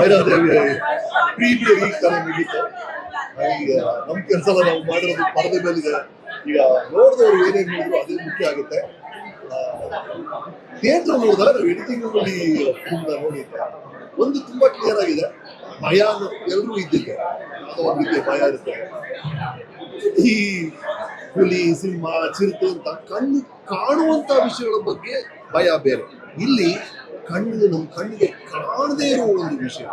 Bhairadevi premier ಈಗ ತಾನೇ ಮುಗೀತು. ಈಗ ನಮ್ಮ ಕೆಲಸ ನಾವು ಮಾಡಿರೋದು ಪರದೆ ಮೇಲಿದೆ. ಈಗ ನೋಡಿದವರು ಏನೇನು ನೋಡಿದ್ರು ಅದೇ ಮುಖ್ಯ ಆಗುತ್ತೆ. ಥಿಯೇಟರ್ ನೋಡಿದಾಗ ನಾವು ಎಡಿಟಿಂಗ್ ಫಿಲ್ಮ್ನ ನೋಡಿದ್ದೆ ಒಂದು ತುಂಬಾ ಕ್ಲಿಯರ್ ಆಗಿದೆ. ಭಯ ಎಲ್ಲರೂ ಇದ್ದಿದೆ, ಅದು ಒಂದು ರೀತಿಯ ಭಯ ಇರುತ್ತೆ. ಈ ಹುಲಿ ಸಿಂಹ ಚಿರತೆ ಅಂತ ಕಣ್ಣು ಕಾಣುವಂತ ವಿಷಯಗಳ ಬಗ್ಗೆ ಭಯ ಬೇರೆ. ಇಲ್ಲಿ ನಮ್ಮ ಕಣ್ಣಿಗೆ ಕಾಣದೇ ಇರುವ ಒಂದು ವಿಷಯ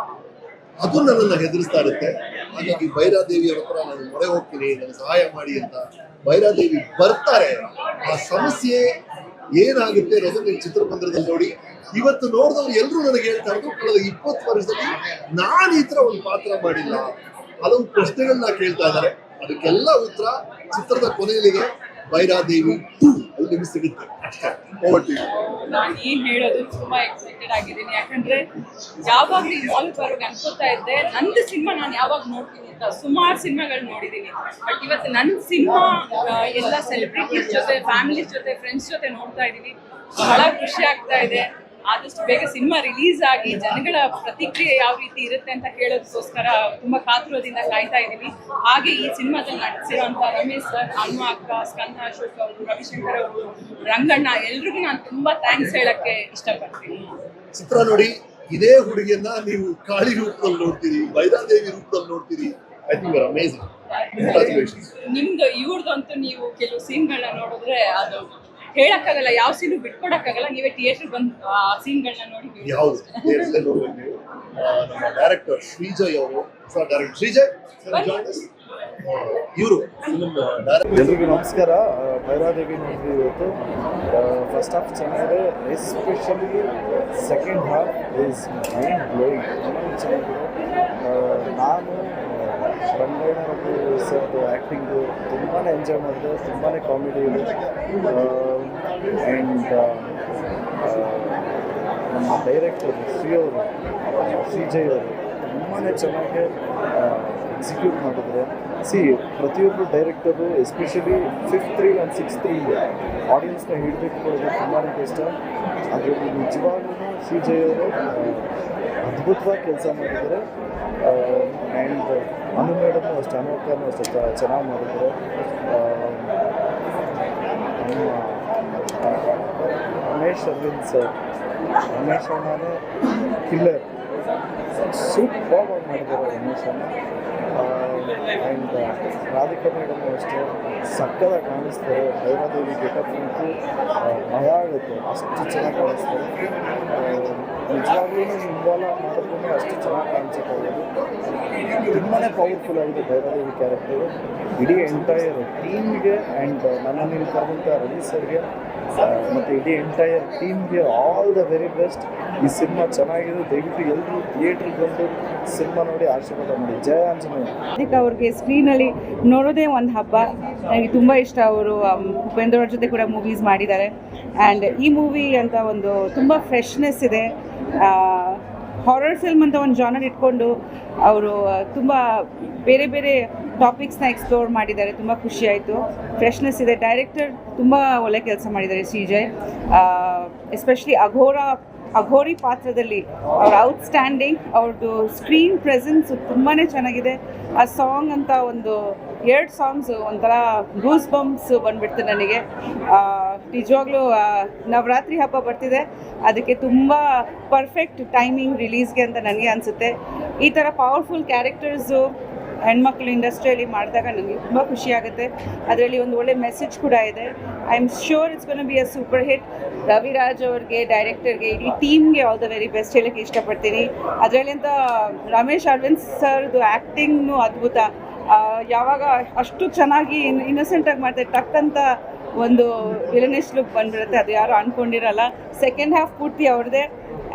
ಅದು ನನ್ನನ್ನು ಹೆದರಿಸ್ತಾ ಇರುತ್ತೆ. ಹಾಗಾಗಿ ಭೈರಾದೇವಿಯವರ ಹತ್ರ ನಾನು ಮೊರೆ ಹೋಗ್ತೀನಿ, ನನಗೆ ಸಹಾಯ ಮಾಡಿ ಅಂತ. ಭೈರಾದೇವಿ ಬರ್ತಾರೆ, ಆ ಸಮಸ್ಯೆ ಏನಾಗುತ್ತೆ ಅನ್ನೋದು ನೀವು ಚಿತ್ರಮಂದಿರದಲ್ಲಿ ನೋಡಿ. ಇವತ್ತು ನೋಡಿದವ್ರು ಎಲ್ಲರೂ ನನಗೆ ಹೇಳ್ತಾ ಇರೋದು, ಕಳೆದ 20 ವರ್ಷದಲ್ಲಿ ನಾನು ಈ ತರ ಒಂದು ಪಾತ್ರ ಮಾಡಿಲ್ಲ. ಹಲವು ಪ್ರಶ್ನೆಗಳನ್ನ ಕೇಳ್ತಾ ಇದ್ದಾರೆ. ಅದಕ್ಕೆಲ್ಲ ಉತ್ತರ ಚಿತ್ರದ ಕೊನೆಯಲ್ಲಿದೆ. ಭೈರಾದೇವಿ 2 ಅಲ್ಲಿ ನಿಮಗೆ ಸಿಗುತ್ತೆ ಅಷ್ಟೇ. ನಾನು ಏನ್ ಹೇಳೋದು, ತುಂಬಾ ಎಕ್ಸೈಟೆಡ್ ಆಗಿದ್ದೀನಿ. ಯಾಕಂದ್ರೆ ಯಾವಾಗ್ಲೂ ಈ ಮಾಲ್ ಬರೋಕೆ ಅನ್ಕೋತಾ ಇದ್ದೆ ನಂದು ಸಿನಿಮಾ ನಾನು ಯಾವಾಗ ನೋಡ್ತೀನಿ ಅಂತ. ಸುಮಾರು ಸಿನಿಮಾಗಳು ನೋಡಿದ್ದೀನಿ, ಬಟ್ ಇವತ್ತು ನನ್ನ ಸಿನಿಮಾ ಎಲ್ಲ ಸೆಲೆಬ್ರಿಟೀಸ್ ಜೊತೆ, ಫ್ಯಾಮಿಲೀಸ್ ಜೊತೆ, ಫ್ರೆಂಡ್ಸ್ ಜೊತೆ ನೋಡ್ತಾ ಇದ್ದೀನಿ. ಬಹಳ ಖುಷಿ ಆಗ್ತಾ ಇದೆ. ಆದಷ್ಟು ಬೇಗ ಸಿನಿಮಾ ರಿಲೀಸ್ ಆಗಿ ಜನಗಳ ಪ್ರತಿಕ್ರಿಯೆ ಯಾವ ರೀತಿ ಇರುತ್ತೆ ಅಂತ ಹೇಳೋದಕ್ಕೋಸ್ಕರ ತುಂಬಾ ಕಾತುರದಿಂದ ಕಾಯ್ತಾ ಇದ್ದೀವಿ. ಹಾಗೆ ಈ ಸಿನಿಮಾದಲ್ಲಿ ನಟಿಸಿರುವಂತ ರಮೇಶ್ ಸರ್, ಅಮ್ಮ ಅಕ್ಕ, ಸ್ಕಂದ ಅಶೋಕ್ ಅವರು, ರವಿಶಂಕರ್ ಅವರು, ರಂಗಣ್ಣ, ಎಲ್ರಿಗೂ ನಾನು ತುಂಬಾ ಥ್ಯಾಂಕ್ಸ್ ಹೇಳಕ್ಕೆ ಇಷ್ಟಪಡ್ತೀನಿ. ಚಿತ್ರ ನೋಡಿ, ಇದೇ ಹುಡುಗಿಯನ್ನ ನೀವು ಕಾಳಿ ರೂಪದಲ್ಲಿ ನೋಡ್ತೀರಿ, ಭೈರಾದೇವಿ ರೂಪದಲ್ಲಿ ನೋಡ್ತೀರಿ. I think you are amazing. Congratulations. ನಿಮ್ದು ಇವ್ರದಂತೂ ನೀವು ಕೆಲವು ಸೀನ್ಗಳನ್ನ ನೋಡಿದ್ರೆ ಅದು ಹೇಳಕ್ಕಾಗಲ್ಲ, ಯಾವ ಸೀನು ಬಿಟ್ಕೊಡಕ್ಕಾಗಲ್ಲ. ನೀವೇ ಥಿಯೇಟರ್ ಬಂದು ಆ ಸೀನ್ಗಳನ್ನ ನೋಡಿ. ಯಾವುದು ನೋಡ್ಬೇಕು ನೀವು. ನಮ್ಮ ಡೈರೆಕ್ಟರ್ ಶ್ರೀಜಯ್ ಅವರು, ಡೈರೆಕ್ಟರ್ ಶ್ರೀಜಯ್ ಇವರು ಎಲ್ರಿಗೂ ನಮಸ್ಕಾರ. ಭೈರಾದೇವಿ ನೋಡಿದ್ವಿ ಇವತ್ತು. ಫಸ್ಟ್ ಹಾಫ್ ಚೆನ್ನಾಗಿದೆ, especially second half is mind blowing. ಚೆನ್ನಾಗಿದೆ. ನಾನು ರಂಗಣ್ಣ ಸರ್ದು ಆ್ಯಕ್ಟಿಂಗು ತುಂಬಾ ಎಂಜಾಯ್ ಮಾಡಿದೆ. ತುಂಬಾ ಕಾಮಿಡಿ ಇದೆ. ಆ್ಯಂಡ್ ನಮ್ಮ ಡೈರೆಕ್ಟರ್ ಶ್ರೀಜಯ್ ಅವರು ತುಂಬಾ ಚೆನ್ನಾಗಿ ಎಕ್ಸಿಕ್ಯೂಟ್ ಮಾಡಿದರೆ. ಪ್ರತಿಯೊಬ್ಬರು director especially 5th reel and 6th reel ಆಡಿಯನ್ಸ್ನ ಹಿಡಿದಿಟ್ಕೊಳ್ಳೋದು ತುಂಬಾ ಇಷ್ಟ. ಅದರಲ್ಲಿ ನಿಜವಾಗ್ಲೂ ಶ್ರೀಜಯ್ ಅವರು ಅದ್ಭುತವಾಗಿ ಕೆಲಸ ಮಾಡಿದ್ದಾರೆ. ಆ್ಯಂಡ್ ಅನು ಮೇಡಮ್ನು ಅಷ್ಟೇ, ಅನುಕನೂ ಅಷ್ಟೇ ಚೆನ್ನಾಗಿ ಮಾಡಿದ್ದಾರೆ. ನಮ್ಮ ರಮೇಶ್ ಅರವಿಂದ್ ಸರ್, ರಮೇಶ್ ಅಣ್ಣನೇ ಕಿಲ್ಲರ್, ಸೂಪರ್ ಮಾಡಿದ್ದಾರೆ ರಮೇಶ್ ಅಣ್ಣ. ಆ್ಯಂಡ್ ರಾಧಿಕಾ ಮೇಡಮು ಅಷ್ಟೇ ಸಕ್ಕದಾಗಿ ಕಾಣಿಸ್ತಾರೆ. ಭೈರಾದೇವಿ ಗೆಟಪ್ ಅಂತೂ ಭಯ ಆಗುತ್ತೆ, ಅಷ್ಟು ಚೆನ್ನಾಗಿ ಕಾಣಿಸ್ತಾರೆ. ನಿಜವಾಗ್ಲೂ ಇನ್ವಾಲ್ವ್ ಮಾಡಿದ್ರೂ ಅಷ್ಟು ಚೆನ್ನಾಗಿ ಕಾಣಿಸೋಕ್ಕಾಗೋದು. ತುಂಬಾ ಪವರ್ಫುಲ್ ಆಗಿದೆ ಭೈರಾದೇವಿ ಕ್ಯಾರೆಕ್ಟರು. ಇಡೀ ಎಂಟೈರ್ ಟೀಮ್ಗೆ ಆ್ಯಂಡ್ ನನ್ನನ್ನು ಇಲ್ಲಿ ಕರೆದಂಥ ರವಿ ಸರ್ಗೆ ಮತ್ತು ಇಡೀ ಎಂಟೈರ್ ಟೀಮ್ಗೆ ಆಲ್ ದ ವೆರಿ ಬೆಸ್ಟ್. ಈ ಸಿನಿಮಾ ಚೆನ್ನಾಗಿದೆ. ದಯವಿಟ್ಟು ಎಲ್ಲರೂ ಥಿಯೇಟ್ರಿಗೆ ಬಂದು ಸಿನಿಮಾ ನೋಡಿ ಆಶೀರ್ವಾದ ಮಾಡಿ. ಜಯ ಆಂಜನೇಯ. ಅದಕ್ಕೆ ಅವ್ರಿಗೆ ಸ್ಕ್ರೀನಲ್ಲಿ ನೋಡೋದೇ ಒಂದು ಹಬ್ಬ. ನನಗೆ ತುಂಬ ಇಷ್ಟ. ಅವರು ಉಪೇಂದ್ರ ಅವ್ರ ಜೊತೆ ಕೂಡ ಮೂವೀಸ್ ಮಾಡಿದ್ದಾರೆ. ಆ್ಯಂಡ್ ಈ ಮೂವಿ ಅಂತ ಒಂದು ತುಂಬ ಫ್ರೆಶ್ನೆಸ್ ಇದೆ. ಹಾರರ್ ಫಿಲ್ಮ್ ಅಂತ ಒಂದು ಜಾನರ್ ಇಟ್ಕೊಂಡು ಅವರು ತುಂಬ ಬೇರೆ ಬೇರೆ ಟಾಪಿಕ್ಸ್ನ ಎಕ್ಸ್ಪ್ಲೋರ್ ಮಾಡಿದ್ದಾರೆ. ತುಂಬ ಖುಷಿ ಆಯಿತು. ಫ್ರೆಶ್ನೆಸ್ ಇದೆ. ಡೈರೆಕ್ಟರ್ ತುಂಬ ಒಳ್ಳೆ ಕೆಲಸ ಮಾಡಿದ್ದಾರೆ ಶ್ರೀಜಯ್. ಎಸ್ಪೆಷಲಿ ಅಘೋರಿ ಪಾತ್ರದಲ್ಲಿ ಅವ್ರ ಔಟ್ಸ್ಟ್ಯಾಂಡಿಂಗ್. ಅವ್ರದ್ದು ಸ್ಕ್ರೀನ್ ಪ್ರೆಸೆನ್ಸ್ ತುಂಬಾ ಚೆನ್ನಾಗಿದೆ. ಆ ಸಾಂಗ್ ಅಂತ ಒಂದು 2 ಸಾಂಗ್ಸ್ ಒಂಥರ ಗೂಸ್ ಬಂಪ್ಸ್ ಬಂದ್ಬಿಡ್ತು ನನಗೆ. ನಿಜವಾಗ್ಲೂ ನವರಾತ್ರಿ ಹಬ್ಬ ಬರ್ತಿದೆ, ಅದಕ್ಕೆ ತುಂಬ ಪರ್ಫೆಕ್ಟ್ ಟೈಮಿಂಗ್ ರಿಲೀಸ್ಗೆ ಅಂತ ನನಗೆ ಅನಿಸುತ್ತೆ. ಈ ಥರ ಪವರ್ಫುಲ್ ಕ್ಯಾರೆಕ್ಟರ್ಸು ಹೆಣ್ಮಕ್ಳು ಇಂಡಸ್ಟ್ರಿಯಲ್ಲಿ ಮಾಡಿದಾಗ ನನಗೆ ತುಂಬ ಖುಷಿ ಆಗುತ್ತೆ. ಅದರಲ್ಲಿ ಒಂದು ಒಳ್ಳೆ ಮೆಸೇಜ್ ಕೂಡ ಇದೆ. I am sure it's gonna be a super hit. Raviraj ಅವ್ರಿಗೆ, ಡೈರೆಕ್ಟರ್ಗೆ, ಇಡೀ ಟೀಮ್ಗೆ ಆಲ್ ದ ವೆರಿ ಬೆಸ್ಟ್ ಹೇಳೋಕ್ಕೆ ಇಷ್ಟಪಡ್ತೀನಿ. ಅದರಲ್ಲಿ ಅಂತ ರಮೇಶ್ ಅರವಿಂದ್ ಸರ್ದು ಆ್ಯಕ್ಟಿಂಗ್ನೂ ಅದ್ಭುತ. ಯಾವಾಗ ಅಷ್ಟು ಚೆನ್ನಾಗಿ ಇನ್ನೋಸೆಂಟಾಗಿ ಮಾಡ್ತಾರೆ, ಟಕ್ಕಂತ ಒಂದು ವಿಲನಿಶ್ ಲುಕ್ ಬಂದ್ಬಿಡುತ್ತೆ. ಅದು ಯಾರು ಅಂದ್ಕೊಂಡಿರಲ್ಲ. ಸೆಕೆಂಡ್ ಹಾಫ್ ಪೂರ್ತಿ ಅವ್ರದ್ದೇ.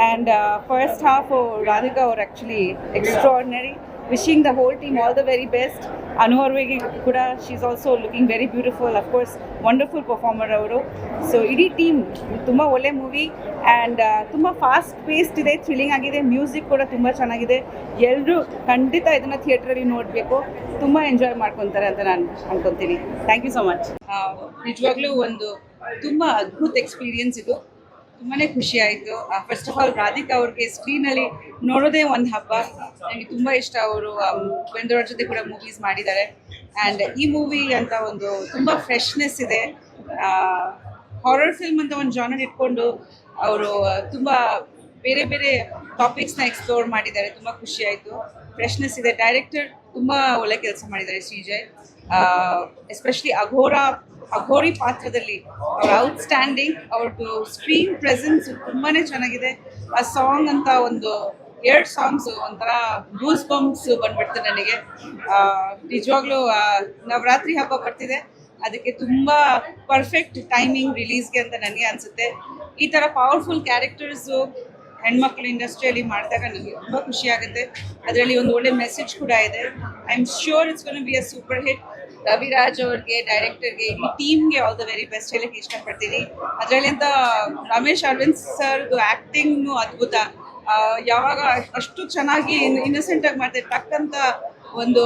ಆ್ಯಂಡ್ ಫಸ್ಟ್ ಹಾಫ್ ರಾಧಿಕಾ ಅವ್ರು actually extraordinary. Wishing the whole team all the very best. ಅನುಹರ್ವಿಗೆ ಕೂಡ she is also looking very beautiful. Of course wonderful performer ಅವರು. ಸೊ ಇಡೀ ಟೀಮ್ ತುಂಬ ಒಳ್ಳೆ ಮೂವಿ. ಆ್ಯಂಡ್ ತುಂಬ ಫಾಸ್ಟ್ ಪೇಸ್ಡ್ ಇದೆ, ಥ್ರಿಲ್ಲಿಂಗ್ ಆಗಿದೆ. ಮ್ಯೂಸಿಕ್ ಕೂಡ ತುಂಬ ಚೆನ್ನಾಗಿದೆ. ಎಲ್ಲರೂ ಖಂಡಿತ ಇದನ್ನು ಥಿಯೇಟ್ರಲ್ಲಿ ನೋಡಬೇಕು. ತುಂಬ ಎಂಜಾಯ್ ಮಾಡ್ಕೊತಾರೆ ಅಂತ ನಾನು ಅನ್ಕೊತೀನಿ. Thank you so much. ನಿಜವಾಗ್ಲೂ ಒಂದು ತುಂಬ ಅದ್ಭುತ ಎಕ್ಸ್ಪೀರಿಯನ್ಸ್ ಇದು. ತುಂಬಾ ಖುಷಿ ಆಯಿತು. ಫಸ್ಟ್ ಆಫ್ ಆಲ್ ರಾಧಿಕಾ ಅವ್ರಿಗೆ ಸ್ಕ್ರೀನಲ್ಲಿ ನೋಡೋದೇ ಒಂದು ಹಬ್ಬ. ನನಗೆ ತುಂಬ ಇಷ್ಟ. ಅವರು ಉಪೇಂದ್ರ ಅವ್ರ ಜೊತೆ ಕೂಡ ಮೂವೀಸ್ ಮಾಡಿದ್ದಾರೆ. ಆ್ಯಂಡ್ ಈ ಮೂವಿ ಅಂತ ಒಂದು ತುಂಬ ಫ್ರೆಶ್ನೆಸ್ ಇದೆ. ಹಾರರ್ ಫಿಲ್ಮ್ ಅಂತ ಒಂದು ಜಾನರ್ ಇಟ್ಕೊಂಡು ಅವರು ತುಂಬ ಬೇರೆ ಬೇರೆ ಟಾಪಿಕ್ಸ್ನ ಎಕ್ಸ್ಪ್ಲೋರ್ ಮಾಡಿದ್ದಾರೆ. ತುಂಬ ಖುಷಿ ಆಯಿತು. ಫ್ರೆಶ್ನೆಸ್ ಇದೆ. ಡೈರೆಕ್ಟರ್ ತುಂಬ ಒಳ್ಳೆ ಕೆಲಸ ಮಾಡಿದ್ದಾರೆ ಶ್ರೀಜಯ್. ಎಸ್ಪೆಷಲಿ ಅಘೋರಿ ಪಾತ್ರದಲ್ಲಿ ಅವ್ರ ಔಟ್ಸ್ಟ್ಯಾಂಡಿಂಗ್. ಅವ್ರದ್ದು ಸ್ಕ್ರೀನ್ ಪ್ರೆಸೆನ್ಸ್ ತುಂಬಾ ಚೆನ್ನಾಗಿದೆ. ಆ ಸಾಂಗ್ ಅಂತ ಒಂದು 2 ಸಾಂಗ್ಸ್ ಒಂಥರ ಗೂಸ್ ಬಂಪ್ಸ್ ಬಂದ್ಬಿಡ್ತದೆ ನನಗೆ. ನಿಜವಾಗ್ಲೂ ನವರಾತ್ರಿ ಹಬ್ಬ ಬರ್ತಿದೆ, ಅದಕ್ಕೆ ತುಂಬ ಪರ್ಫೆಕ್ಟ್ ಟೈಮಿಂಗ್ ರಿಲೀಸ್ಗೆ ಅಂತ ನನಗೆ ಅನಿಸುತ್ತೆ. ಈ ಥರ ಪವರ್ಫುಲ್ ಕ್ಯಾರೆಕ್ಟರ್ಸು ಹೆಣ್ಮಕ್ಳು ಇಂಡಸ್ಟ್ರಿಯಲ್ಲಿ ಮಾಡಿದಾಗ ನನಗೆ ತುಂಬ ಖುಷಿ ಆಗುತ್ತೆ. ಅದರಲ್ಲಿ ಒಂದು ಒಳ್ಳೆ ಮೆಸೇಜ್ ಕೂಡ ಇದೆ. I am sure it's gonna be a super hit. Raviraj ಅವ್ರಿಗೆ, ಡೈರೆಕ್ಟರ್ಗೆ, ಈ ಟೀಮ್ಗೆ ಆಲ್ ದ ವೆರಿ ಬೆಸ್ಟ್ ಹೇಳಕ್ಕೆ ಇಷ್ಟಪಡ್ತೀನಿ. ಅದರಲ್ಲಿ ಅಂತ ರಮೇಶ್ ಅರವಿಂದ್ ಸರ್ದು ಆ್ಯಕ್ಟಿಂಗ್ನು ಅದ್ಭುತ. ಯಾವಾಗ ಅಷ್ಟು ಚೆನ್ನಾಗಿ ಇನ್ನಸೆಂಟಾಗಿ ಮಾಡ್ತಾರೆ, ಟಕ್ಕಂತ ಒಂದು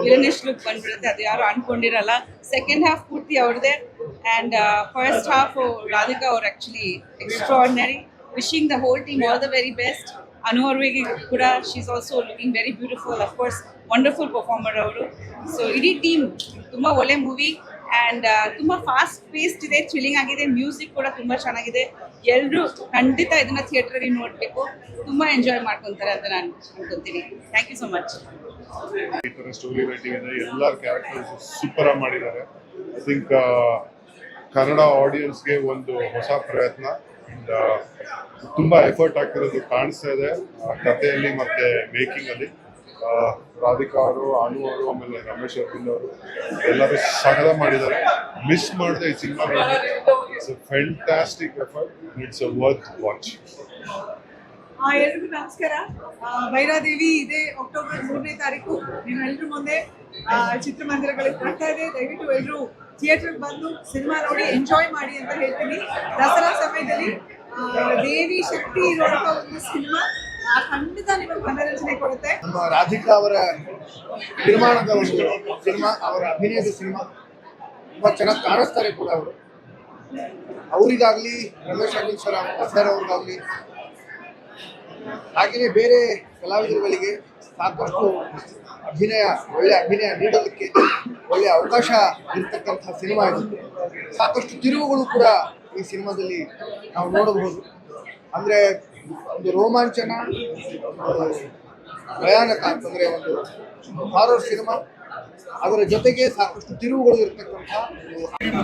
ವಿಲನಿಶ್ ಲುಕ್ ಬಂದ್ಬಿಡುತ್ತೆ. ಅದು ಯಾರು ಅನ್ಕೊಂಡಿರಲ್ಲ. ಸೆಕೆಂಡ್ ಹಾಫ್ ಪೂರ್ತಿ ಅವ್ರದ್ದೇ. ಆ್ಯಂಡ್ ಫಸ್ಟ್ ಹಾಫ್ ರಾಧಿಕಾ ಅವ್ರು actually extraordinary. Wishing the whole team all the very best. Anu ಅವ್ರಿಗೆ ಕೂಡ she is also looking very beautiful. Of course wonderful performer ಅವರು. ಸೊ ಇಡೀ ಟೀಮ್ ತುಂಬ ಒಳ್ಳೆ ಮೂವಿ. ಆ್ಯಂಡ್ ತುಂಬ ಫಾಸ್ಟ್ ಪೇಸ್ಡ್ ಇದೆ, ಥ್ರಿಲ್ಲಿಂಗ್ ಆಗಿದೆ. ಮ್ಯೂಸಿಕ್ ಕೂಡ ತುಂಬ ಚೆನ್ನಾಗಿದೆ. ಎಲ್ಲರೂ ಖಂಡಿತ ಇದನ್ನು ಥಿಯೇಟ್ರಲ್ಲಿ ನೋಡಬೇಕು. ತುಂಬ ಎಂಜಾಯ್ ಮಾಡ್ಕೊತಾರೆ ಅಂತ ನಾನು ಅನ್ಕೊತೀನಿ. Thank you so much. ಈ ಥರ ಸ್ಟೋರಿ ರೈಟಿಂಗ್ ಇದೆ, ಎಲ್ಲ ಕ್ಯಾರೆಕ್ಟರ್ಸ್ ಸೂಪರ್ ಆಗಿ ಮಾಡಿದ್ದಾರೆ. ಐ ಥಿಂಕ್ ಕನ್ನಡ ಆಡಿಯನ್ಸ್ಗೆ ಒಂದು ಹೊಸ ಪ್ರಯತ್ನ. ಅಂಡ್ ತುಂಬ ಎಫರ್ಟ್ ಆಗ್ತಿರೋದು ಕಾಣಿಸ್ತಾ ಇದೆ ಕಥೆಯಲ್ಲಿ ಮತ್ತು ಮೇಕಿಂಗಲ್ಲಿ. ರಾಧಿಕಾ ಅವರು, ಅನು ಅವರು, ಆಮೇಲೆ ರಮೇಶ್ ಅರವಿಂದ್ ಅವರು ಎಲ್ಲರೂ ಸಕಲ ಮಾಡಿದ್ದಾರೆ. ಮಿಸ್ ಮಾಡಿದೆ ಈ cinema. It's a fantastic effort. It's a worth watch. ಎಲ್ರಿಗೂ ನಮಸ್ಕಾರ. ಭೈರಾದೇವಿ ಇದೇ ಅಕ್ಟೋಬರ್ 3ನೇ ತಾರೀಕು ನೀವೆಲ್ಲರೂ ಮುಂದೆ ಚಿತ್ರಮಂದಿರಗಳಿಗೆ ಬರ್ತಾ ಇದೆ. ದಯವಿಟ್ಟು ಎಲ್ಲರೂ ಥಿಯೇಟರ್ಗೆ ಬಂದು ಸಿನಿಮಾ ನೋಡಿ ಎಂಜಾಯ್ ಮಾಡಿ ಅಂತ ಹೇಳ್ತೀನಿ. ದಸರಾ ಸಮಯದಲ್ಲಿ ದೇವಿ ಶಕ್ತಿ ಇರುವಂಥ ಒಂದು ಸಿನಿಮಾ ಖಂಡಿತ ನಿಮಗೆ ಮನರಂಜನೆ ಕೊಡುತ್ತೆ. ನಮ್ಮ ರಾಧಿಕಾ ಅವರ ನಿರ್ಮಾಣದ ಒಂದು ಸಿನಿಮಾ, ಅವರ ಅಭಿನಯದ ಸಿನಿಮಾ ತುಂಬ ಚೆನ್ನಾಗಿ ಕಾಣಿಸ್ತಾರೆ ಕೂಡ ಅವರು. ಅವರಿಗಾಗಲಿ, ರಮೇಶ್ ಅರವಿಂದ್ ಸರ್ ಅವ್ರಿಗಾಗಲಿ, ಹಾಗೆಯೇ ಬೇರೆ ಕಲಾವಿದರುಗಳಿಗೆ ಸಾಕಷ್ಟು ಒಳ್ಳೆ ಅಭಿನಯ ನೀಡೋದಕ್ಕೆ ಒಳ್ಳೆಯ ಅವಕಾಶ ಇರ್ತಕ್ಕಂಥ ಸಿನಿಮಾ ಇದು. ಸಾಕಷ್ಟು ತಿರುವುಗಳು ಕೂಡ ಈ ಸಿನಿಮಾದಲ್ಲಿ ನಾವು ನೋಡಬಹುದು. ಅಂದರೆ ಒಂದು ರೋಮಾಂಚನ, ಭಯಾನಕ ಅಂತಂದರೆ ಒಂದು ಹಾರರ್ ಸಿನಿಮಾ, ಅದರ ಜೊತೆಗೆ ಸಾಕಷ್ಟು ತಿರುವುಗಳು ಇರ್ತಕ್ಕಂಥ